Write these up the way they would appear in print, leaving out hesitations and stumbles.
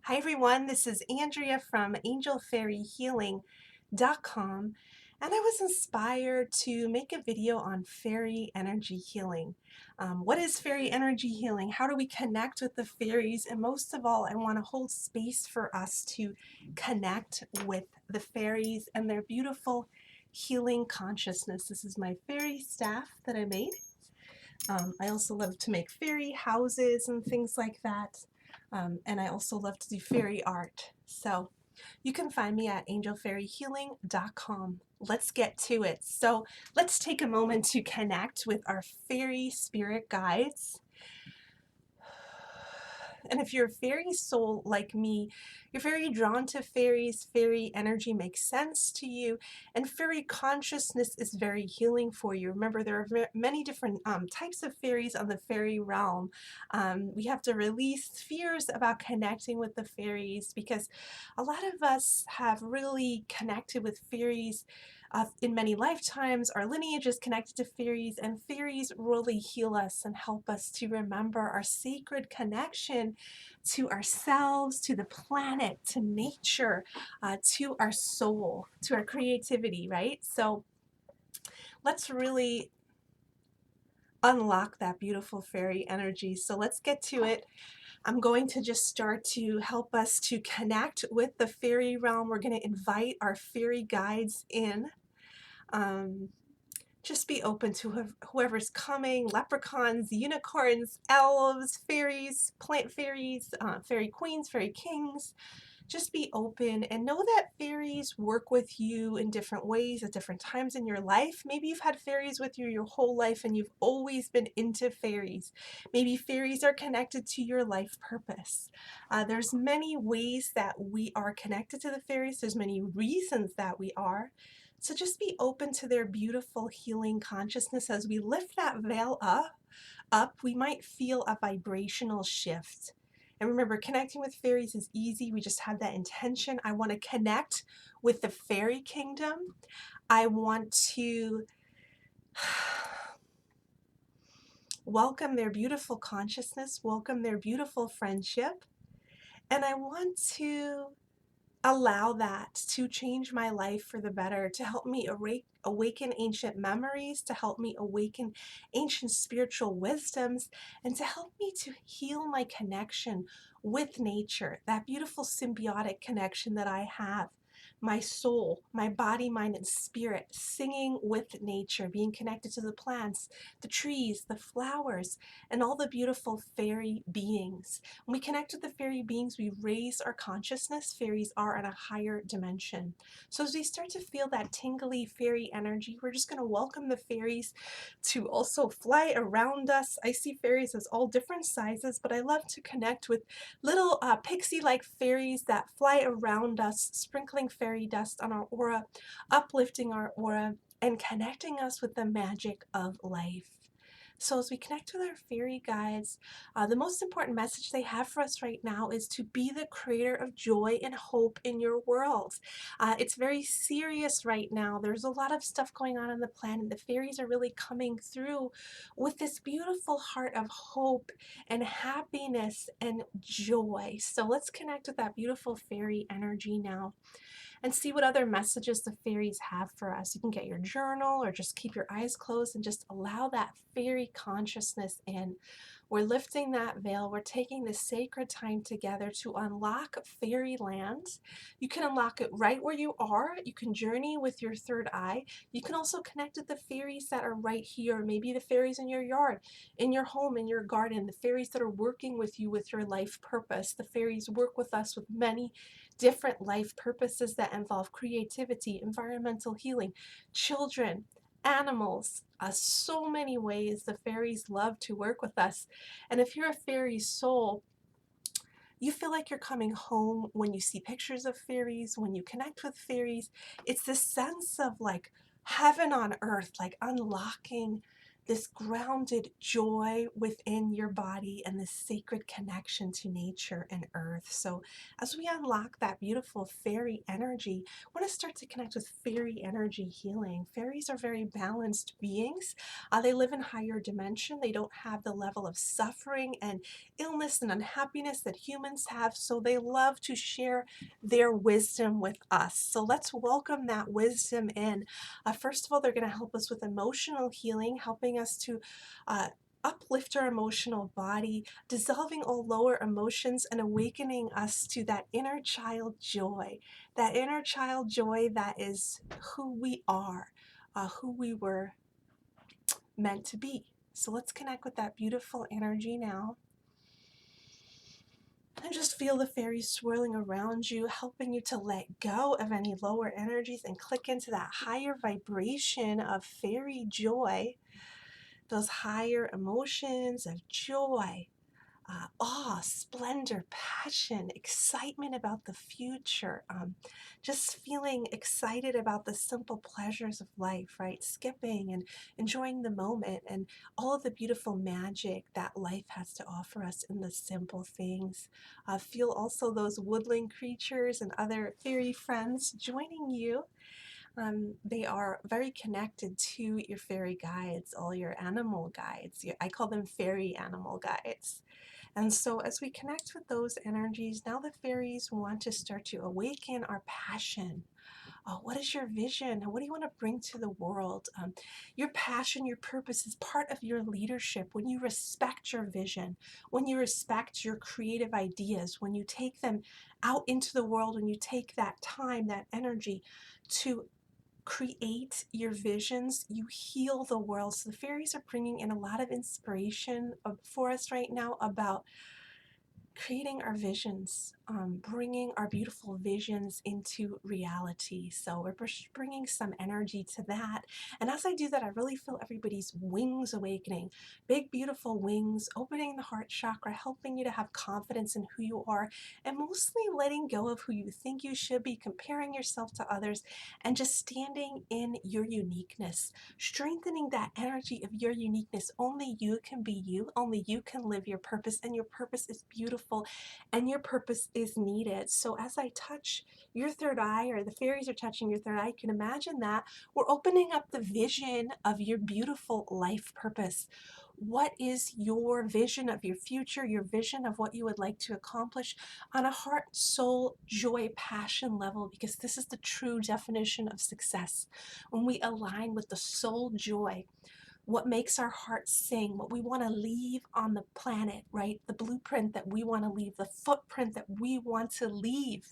Hi everyone, this is Andrea from angelfairyhealing.com, and I was inspired to make a video on fairy energy healing. What is fairy energy healing? How do we connect with the fairies? And most of all, I want to hold space for us to connect with the fairies and their beautiful healing consciousness. This is my fairy staff that I made. I also love to make fairy houses and things like that. And I also love to do fairy art. So you can find me at angelfairyhealing.com. Let's get to it. So let's take a moment to connect with our fairy spirit guides. And if you're a fairy soul like me, you're very drawn to fairies. Fairy energy makes sense to you, and fairy consciousness is very healing for you. Remember, there are many different types of fairies on the fairy realm. We have to release fears about connecting with the fairies because a lot of us have really connected with fairies in many lifetimes. Our lineage is connected to fairies, and fairies really heal us and help us to remember our sacred connection to ourselves, to the planet, to nature, to our soul, to our creativity, right? So let's really unlock that beautiful fairy energy. So let's get to it. I'm going to just start to help us to connect with the fairy realm. We're going to invite our fairy guides in. Um, just be open to whoever's coming: leprechauns, unicorns, elves, fairies, plant fairies, fairy queens, fairy kings. Just be open and know that fairies work with you in different ways at different times in your life. Maybe you've had fairies with you your whole life and you've always been into fairies. Maybe fairies are connected to your life purpose. There's many ways that we are connected to the fairies. There's many reasons that we are. So just be open to their beautiful healing consciousness. As we lift that veil up, we might feel a vibrational shift. And remember, connecting with fairies is easy. We just have that intention. I want to connect with the fairy kingdom. I want to welcome their beautiful consciousness, welcome their beautiful friendship, and I want to allow that to change my life for the better, to help me awaken ancient memories, to help me awaken ancient spiritual wisdoms, and to help me to heal my connection with nature, that beautiful symbiotic connection that I have. My soul, my body, mind, and spirit singing with nature, being connected to the plants, the trees, the flowers, and all the beautiful fairy beings. When we connect with the fairy beings, we raise our consciousness. Fairies are at a higher dimension. So as we start to feel that tingly fairy energy, we're just going to welcome the fairies to also fly around us. I see fairies as all different sizes, but I love to connect with little pixie-like fairies that fly around us, sprinkling fairy dust on our aura, uplifting our aura, and connecting us with the magic of life. So as we connect with our fairy guides, the most important message they have for us right now is to be the creator of joy and hope in your world. It's very serious right now. There's a lot of stuff going on the planet. The fairies are really coming through with this beautiful heart of hope and happiness and joy. So let's connect with that beautiful fairy energy now and see what other messages the fairies have for us. You can get your journal or just keep your eyes closed and just allow that fairy consciousness in. We're lifting that veil. We're taking this sacred time together to unlock fairyland. You can unlock it right where you are. You can journey with your third eye. You can also connect with the fairies that are right here. Maybe the fairies in your yard, in your home, in your garden, the fairies that are working with you with your life purpose. The fairies work with us with many different life purposes that involve creativity, environmental healing, children, animals, so many ways the fairies love to work with us. And if you're a fairy soul, you feel like you're coming home when you see pictures of fairies, when you connect with fairies. It's this sense of like heaven on earth, like unlocking this grounded joy within your body and this sacred connection to nature and earth. So as we unlock that beautiful fairy energy, I want to start to connect with fairy energy healing. Fairies are very balanced beings. They live in higher dimension. They don't have the level of suffering and illness and unhappiness that humans have, so they love to share their wisdom with us. So let's welcome that wisdom in. First of all, they're going to help us with emotional healing, helping us to uplift our emotional body, dissolving all lower emotions and awakening us to that inner child joy, that is who we are, who we were meant to be. So let's connect with that beautiful energy now. And just feel the fairies swirling around you, helping you to let go of any lower energies and click into that higher vibration of fairy joy, those higher emotions of joy, awe, splendor, passion, excitement about the future, just feeling excited about the simple pleasures of life, right? Skipping and enjoying the moment and all of the beautiful magic that life has to offer us in the simple things. Feel also those woodland creatures and other fairy friends joining you. They are very connected to your fairy guides, all your animal guides. I call them fairy animal guides. And so as we connect with those energies, now the fairies want to start to awaken our passion. What is your vision? What do you want to bring to the world? Your passion, your purpose is part of your leadership. When you respect your vision, when you respect your creative ideas, when you take them out into the world, when you take that time, that energy to create your visions, you heal the world. So the fairies are bringing in a lot of inspiration for us right now about creating our visions, bringing our beautiful visions into reality. So we're bringing some energy to that. And as I do that, I really feel everybody's wings awakening. Big, beautiful wings, opening the heart chakra, helping you to have confidence in who you are, and mostly letting go of who you think you should be, comparing yourself to others, and just standing in your uniqueness, strengthening that energy of your uniqueness. Only you can be you, only you can live your purpose, and your purpose is beautiful and your purpose is needed. So as I touch your third eye, or the fairies are touching your third eye, you can imagine that we're opening up the vision of your beautiful life purpose. What is your vision of your future, your vision of what you would like to accomplish on a heart, soul, joy, passion level? Because this is the true definition of success. When we align with the soul joy, what makes our hearts sing, what we want to leave on the planet, right? The blueprint that we want to leave, the footprint that we want to leave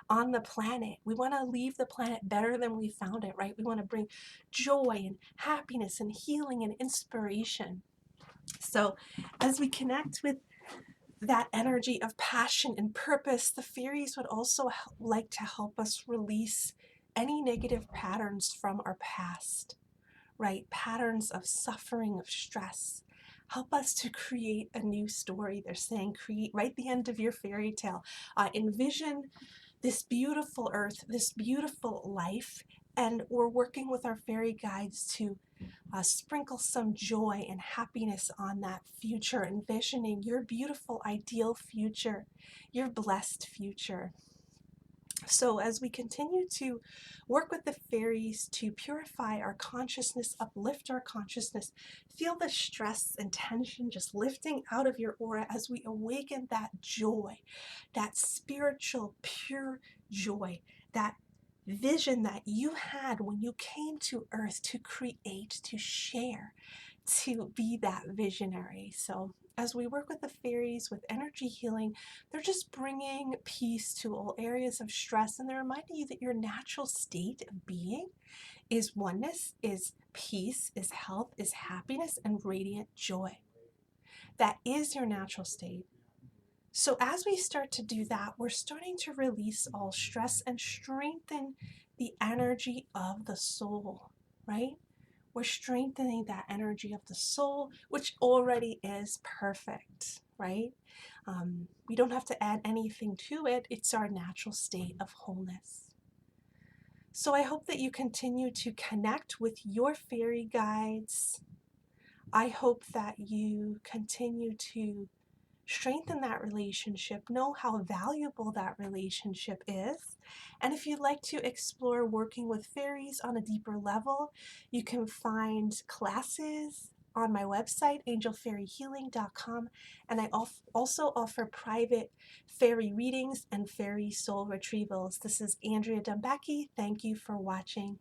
on the planet. We want to leave the planet better than we found it, right? We want to bring joy and happiness and healing and inspiration. So as we connect with that energy of passion and purpose, the fairies would also like to help us release any negative patterns from our past, right? Patterns of suffering, of stress. Help us to create a new story. They're saying create right at the end of your fairy tale. Envision this beautiful earth, this beautiful life, and we're working with our fairy guides to sprinkle some joy and happiness on that future, envisioning your beautiful, ideal future, your blessed future. So as we continue to work with the fairies to purify our consciousness, uplift our consciousness, feel the stress and tension just lifting out of your aura as we awaken that joy, that spiritual, pure joy, that vision that you had when you came to earth to create, to share, to be that visionary. So as we work with the fairies with energy healing, they're just bringing peace to all areas of stress, and they're reminding you that your natural state of being is oneness, is peace, is health, is happiness, and radiant joy. That is your natural state. So as we start to do that, we're starting to release all stress and strengthen the energy of the soul, right? We're strengthening that energy of the soul, which already is perfect, right? We don't have to add anything to it. It's our natural state of wholeness. So I hope that you continue to connect with your fairy guides, I hope that you continue to strengthen that relationship, know how valuable that relationship is. And if you'd like to explore working with fairies on a deeper level, you can find classes on my website, angelfairyhealing.com, and I also offer private fairy readings and fairy soul retrievals. This is Andrea Dumbacki. Thank you for watching.